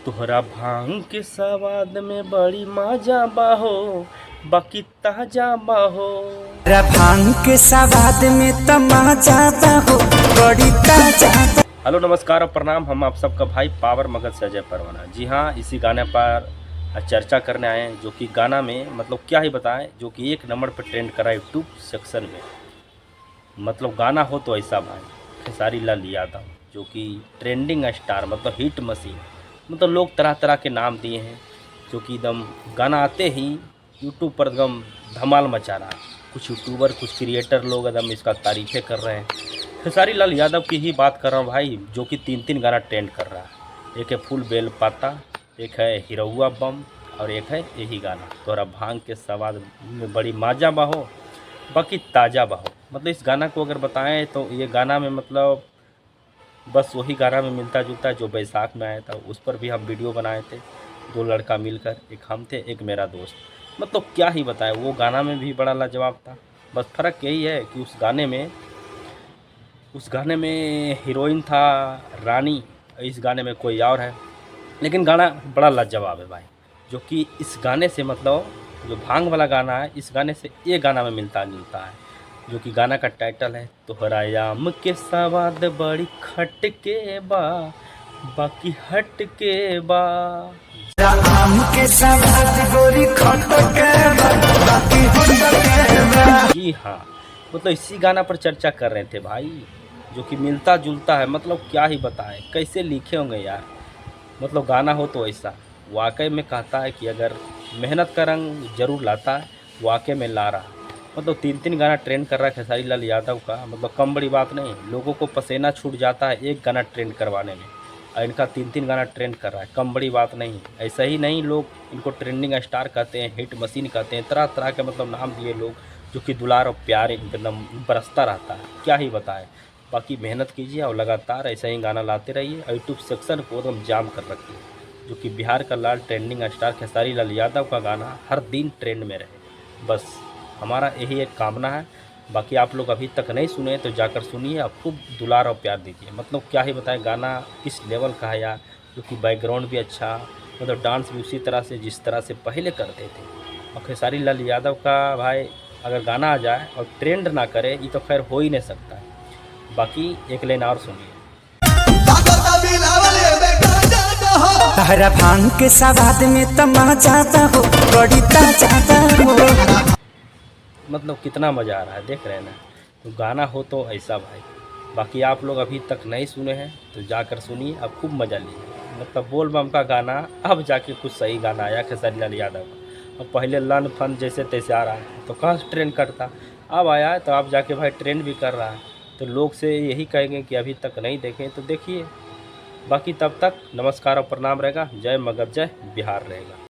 तोहरा भांग के सवाद में बड़ी मजा बाहो, बाकी ताजा बाहो। तोहरा भांग के सवाद में तमाचा हो बड़ी ताजा। हेलो नमस्कार और प्रणाम। हम आप सबका भाई पावर मगध से अजय परवाना। जी हाँ, इसी गाने पर चर्चा करने आए हैं, जो कि गाना में मतलब क्या ही बताएं, जो कि 1 नंबर पर ट्रेंड करा यूट्यूब सेक्शन में। मतलब गाना हो तो ऐसा भाई, खेसारी लाल यादव जो कि ट्रेंडिंग स्टार मतलब हिट मशीन, मतलब लोग तरह तरह के नाम दिए हैं, जो कि एकदम गाना आते ही यूट्यूब पर एकदम धमाल मचा रहा है। कुछ यूट्यूबर, कुछ क्रिएटर लोग एकदम इसका तारीफ़ें कर रहे हैं। खेसारी लाल यादव की ही बात कर रहा हूँ भाई, जो कि 3 गाना ट्रेंड कर रहा है। एक है फूल बेल पाता, एक है हिरौआ बम, और एक है यही गाना तोहरा भांग के सवाद में बड़ी माजा बाहो, बाकी ताज़ा बाहो। मतलब इस गाना को अगर बताएं तो ये गाना में मतलब बस वही गाना में मिलता जुलता है जो बैसाख में आया था। उस पर भी हम वीडियो बनाए थे, 2 लड़का मिलकर, एक हम थे एक मेरा दोस्त। मतलब क्या ही बताएं, वो गाना में भी बड़ा लाजवाब था। बस फ़र्क यही है कि उस गाने में हीरोइन था रानी, इस गाने में कोई और है, लेकिन गाना बड़ा लाजवाब है भाई। जो कि इस गाने से मतलब जो भांग वाला गाना है, इस गाने से ये गाना में मिलता जुलता है। जो कि गाना का टाइटल है तोहरा आम के सवाद बड़ी खट के बा, बाकी हट के बा। आम के सवाद गोरी खट के बाकी हट के। जी हाँ, मतलब इसी गाना पर चर्चा कर रहे थे भाई, जो कि मिलता जुलता है। मतलब क्या ही बताएं, कैसे लिखे होंगे यार। मतलब गाना हो तो ऐसा वाकई में कहता है कि अगर मेहनत का रंग ज़रूर लाता है, वाकई में ला रहा है। मतलब 3 गाना ट्रेंड कर रहा है खेसारी लाल यादव का, मतलब कम बड़ी बात नहीं। लोगों को पसीना छूट जाता है एक गाना ट्रेंड करवाने में, और इनका 3 गाना ट्रेंड कर रहा है, कम बड़ी बात नहीं। ऐसा ही नहीं, लोग इनको ट्रेंडिंग स्टार कहते हैं, हिट मशीन कहते हैं, तरह तरह के मतलब नाम दिए लोग, जो कि दुलार और प्यार एकदम बरसता रहता है। क्या ही बताएं। बाकी मेहनत कीजिए और लगातार ऐसा ही गाना लाते रहिए, और यूट्यूब सेक्शन को एकदम जाम कर रखिए। जो कि बिहार का लाल ट्रेंडिंग स्टार खेसारी लाल यादव का गाना हर दिन ट्रेंड में रहे, बस हमारा यही एक कामना है। बाकी आप लोग अभी तक नहीं सुने तो जाकर सुनिए, आप खूब दुलार और प्यार दीजिए। मतलब क्या ही बताएं, गाना किस लेवल का है यार। जो कि बैकग्राउंड भी अच्छा, मतलब डांस भी उसी तरह से जिस तरह से पहले करते थे। और खेसारी लाल यादव का भाई अगर गाना आ जाए और ट्रेंड ना करे, ये तो खैर हो ही नहीं सकता है। बाकी एक लाइन और सुनिए। तोहरा भांग के सवाद में तमाचा हो बड़ी ताजा हो। मतलब कितना मज़ा आ रहा है, देख रहे हैं ना। तो गाना हो तो ऐसा भाई। बाकी आप लोग अभी तक नहीं सुने हैं तो जाकर सुनिए, अब खूब मज़ा लीजिए। मतलब बोल बम का गाना अब जाके कुछ सही गाना आया खेसारी लाल यादव का। अब पहले लन फन जैसे तैसे आ रहा है तो कहाँ से ट्रेंड करता, अब आया है तो अब जाके भाई ट्रेंड भी कर रहा है। तो लोग से यही कहेंगे कि अभी तक नहीं देखें तो देखिए। बाकी तब तक नमस्कार और प्रणाम रहेगा। जय मगध, जय बिहार रहेगा।